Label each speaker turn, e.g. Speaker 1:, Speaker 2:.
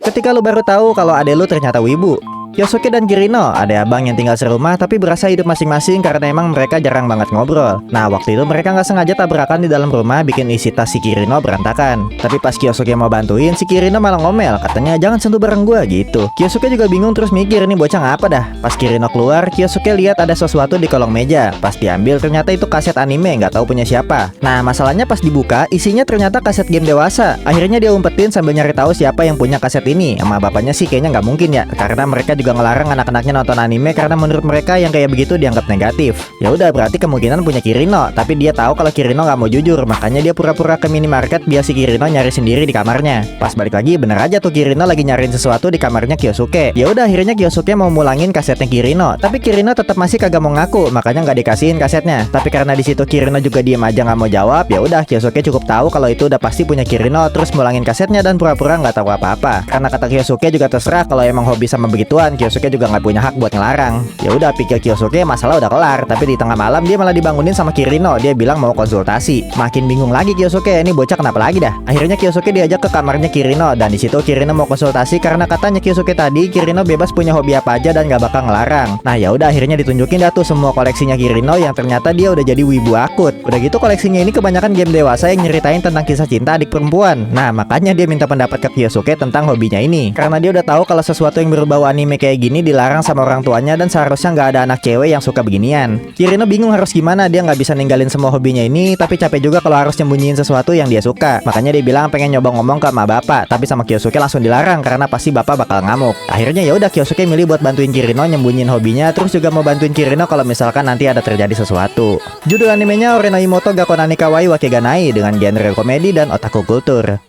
Speaker 1: Ketika lu baru tahu kalau ade lu ternyata wibu. Kyosuke dan Kirino, ada abang yang tinggal serumah tapi berasa hidup masing-masing karena emang mereka jarang banget ngobrol. Nah, waktu itu mereka nggak sengaja tabrakan di dalam rumah bikin isi tas si Kirino berantakan. Tapi pas Kyosuke mau bantuin, si Kirino malah ngomel, katanya jangan sentuh barang gua gitu. Kyosuke juga bingung terus mikir nih bocah ngapa dah. Pas Kirino keluar, Kyosuke lihat ada sesuatu di kolong meja. Pas diambil ternyata itu kaset anime, nggak tahu punya siapa. Nah, masalahnya pas dibuka, isinya ternyata kaset game dewasa. Akhirnya dia umpetin sambil nyari tahu siapa yang punya kaset ini. Sama bapaknya sih kayaknya nggak mungkin ya, karena mereka juga ngelarang anak-anaknya nonton anime karena menurut mereka yang kayak begitu dianggap negatif. Ya udah berarti kemungkinan punya Kirino, tapi dia tahu kalau Kirino nggak mau jujur, makanya dia pura-pura ke minimarket biar si Kirino nyari sendiri di kamarnya. Pas balik lagi bener aja tuh Kirino lagi nyariin sesuatu di kamarnya Kyosuke. Ya udah akhirnya Kyosuke mau mulangin kasetnya Kirino, tapi Kirino tetap masih kagak mau ngaku, makanya nggak dikasihin kasetnya. Tapi karena di situ Kirino juga diem aja nggak mau jawab, ya udah Kyosuke cukup tahu kalau itu udah pasti punya Kirino, terus mulangin kasetnya dan pura-pura nggak tahu apa-apa. Karena kata Kyosuke juga terserah kalau emang hobi sama begituan, Kyosuke juga nggak punya hak buat ngelarang. Ya udah pikir Kyosuke masalah udah kelar, tapi di tengah malam dia malah dibangunin sama Kirino. Dia bilang mau konsultasi. Makin bingung lagi Kyosuke, ini bocah kenapa lagi dah. Akhirnya Kyosuke diajak ke kamarnya Kirino dan di situ Kirino mau konsultasi karena katanya Kyosuke tadi Kirino bebas punya hobi apa aja dan nggak bakal ngelarang. Nah ya udah akhirnya ditunjukin dah tuh semua koleksinya Kirino yang ternyata dia udah jadi wibu akut. Udah gitu koleksinya ini kebanyakan game dewasa yang nyeritain tentang kisah cinta adik perempuan. Nah makanya dia minta pendapat ke Kyosuke tentang hobinya ini, karena dia udah tahu kalau sesuatu yang berbau anime kayak gini dilarang sama orang tuanya dan seharusnya nggak ada anak cewek yang suka beginian. Kirino bingung harus gimana, dia nggak bisa ninggalin semua hobinya ini, tapi capek juga kalau harus nyembunyiin sesuatu yang dia suka. Makanya dia bilang pengen nyoba ngomong ke emak bapak, tapi sama Kyosuke langsung dilarang karena pasti bapak bakal ngamuk. Akhirnya ya udah Kyosuke milih buat bantuin Kirino nyembunyiin hobinya, terus juga mau bantuin Kirino kalau misalkan nanti ada terjadi sesuatu. Judul animenya Ore no Imoto Gakko Nani Kawaii wa Keganai dengan genre komedi dan otaku kultur.